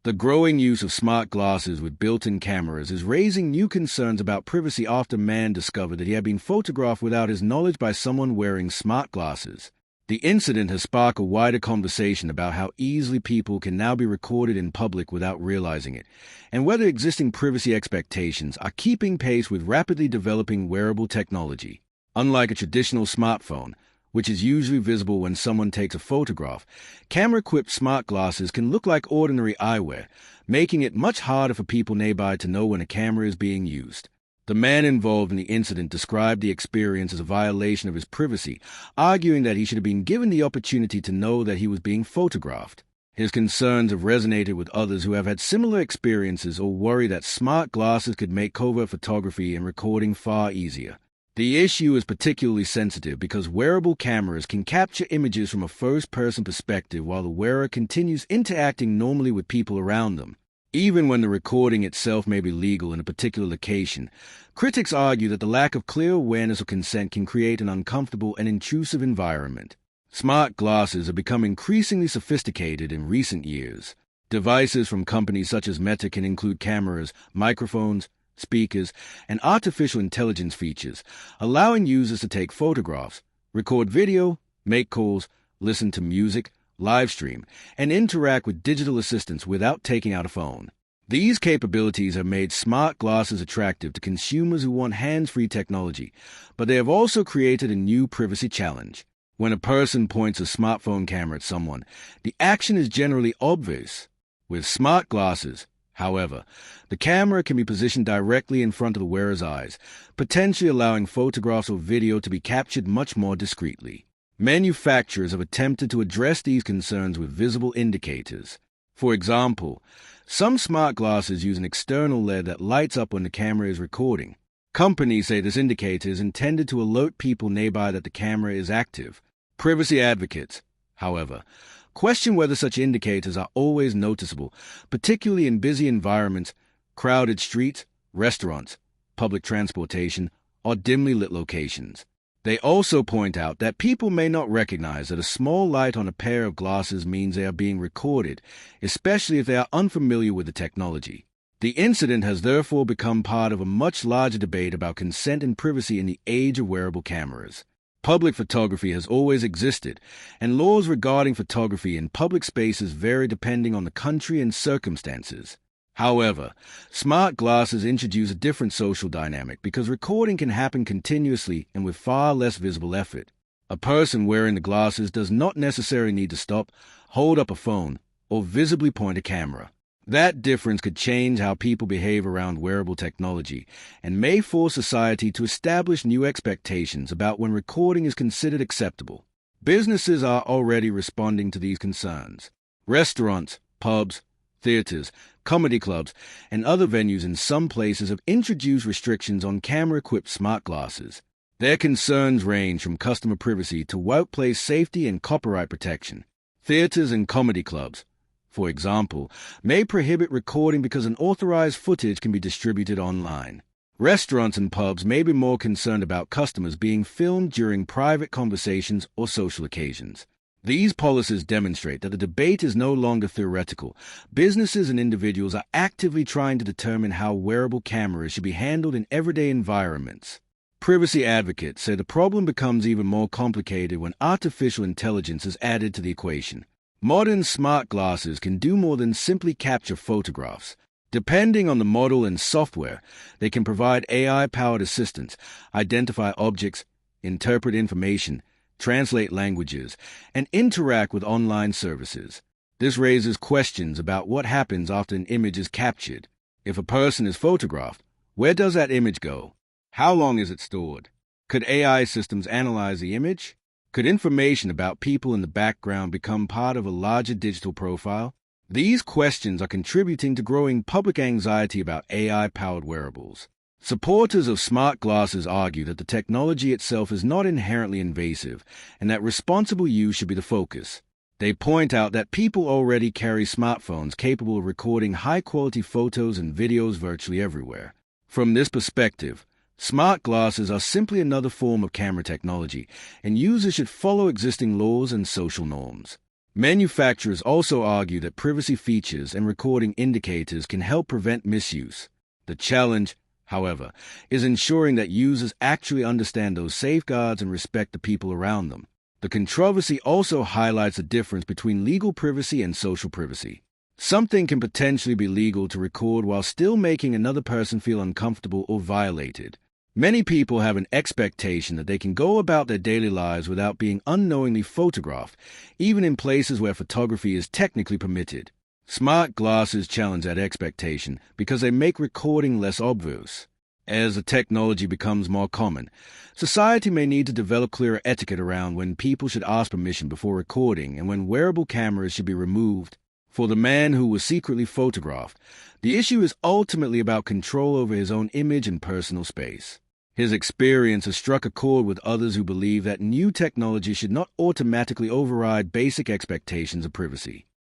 The growing use of smart glasses with built-in cameras is raising new concerns about privacy after a man discovered that he had been photographed without his knowledge by someone wearing smart glasses. The incident has sparked a wider conversation about how easily people can now be recorded in public without realizing it, and whether existing privacy expectations are keeping pace with rapidly developing wearable technology. Unlike a traditional smartphone, which is usually visible when someone takes a photograph, camera-equipped smart glasses can look like ordinary eyewear, making it much harder for people nearby to know when a camera is being used. The man involved in the incident described the experience as a violation of his privacy, arguing that he should have been given the opportunity to know that he was being photographed. His concerns have resonated with others who have had similar experiences or worry that smart glasses could make covert photography and recording far easier. The issue is particularly sensitive because wearable cameras can capture images from a first-person perspective while the wearer continues interacting normally with people around them. Even when the recording itself may be legal in a particular location, critics argue that the lack of clear awareness of consent can create an uncomfortable and intrusive environment. Smart glasses have become increasingly sophisticated in recent years. Devices from companies such as Meta can include cameras, microphones, speakers, and artificial intelligence features, allowing users to take photographs, record video, make calls, listen to music, live stream, and interact with digital assistants without taking out a phone. These capabilities have made smart glasses attractive to consumers who want hands-free technology, but they have also created a new privacy challenge. When a person points a smartphone camera at someone, the action is generally obvious. With smart glasses, however, the camera can be positioned directly in front of the wearer's eyes, potentially allowing photographs or video to be captured much more discreetly. Manufacturers have attempted to address these concerns with visible indicators. For example, some smart glasses use an external LED that lights up when the camera is recording. Companies say this indicator is intended to alert people nearby that the camera is active. Privacy advocates, however, question whether such indicators are always noticeable, particularly in busy environments, crowded streets, restaurants, public transportation, or dimly lit locations. They also point out that people may not recognize that a small light on a pair of glasses means they are being recorded, especially if they are unfamiliar with the technology. The incident has therefore become part of a much larger debate about consent and privacy in the age of wearable cameras. Public photography has always existed, and laws regarding photography in public spaces vary depending on the country and circumstances. However, smart glasses introduce a different social dynamic because recording can happen continuously and with far less visible effort. A person wearing the glasses does not necessarily need to stop, hold up a phone, or visibly point a camera. That difference could change how people behave around wearable technology and may force society to establish new expectations about when recording is considered acceptable. Businesses are already responding to these concerns. Restaurants, pubs, theaters, comedy clubs, and other venues in some places have introduced restrictions on camera-equipped smart glasses. Their concerns range from customer privacy to workplace safety and copyright protection. Theaters and comedy clubs, for example, may prohibit recording because unauthorized footage can be distributed online. Restaurants and pubs may be more concerned about customers being filmed during private conversations or social occasions. These policies demonstrate that the debate is no longer theoretical. Businesses and individuals are actively trying to determine how wearable cameras should be handled in everyday environments. Privacy advocates say the problem becomes even more complicated when artificial intelligence is added to the equation. Modern smart glasses can do more than simply capture photographs. Depending on the model and software, they can provide AI-powered assistance, identify objects, interpret information, translate languages, and interact with online services. This raises questions about what happens after an image is captured. If a person is photographed, where does that image go? How long is it stored? Could AI systems analyze the image? Could information about people in the background become part of a larger digital profile? These questions are contributing to growing public anxiety about AI-powered wearables. Supporters of smart glasses argue that the technology itself is not inherently invasive and that responsible use should be the focus. They point out that people already carry smartphones capable of recording high-quality photos and videos virtually everywhere. From this perspective, smart glasses are simply another form of camera technology, and users should follow existing laws and social norms. Manufacturers also argue that privacy features and recording indicators can help prevent misuse. The challenge, however, is ensuring that users actually understand those safeguards and respect the people around them. The controversy also highlights the difference between legal privacy and social privacy. Something can potentially be legal to record while still making another person feel uncomfortable or violated. Many people have an expectation that they can go about their daily lives without being unknowingly photographed, even in places where photography is technically permitted. Smart glasses challenge that expectation because they make recording less obvious. As the technology becomes more common, society may need to develop clearer etiquette around when people should ask permission before recording and when wearable cameras should be removed. For the man who was secretly photographed, the issue is ultimately about control over his own image and personal space. His experience has struck a chord with others who believe that new technology should not automatically override basic expectations of privacy.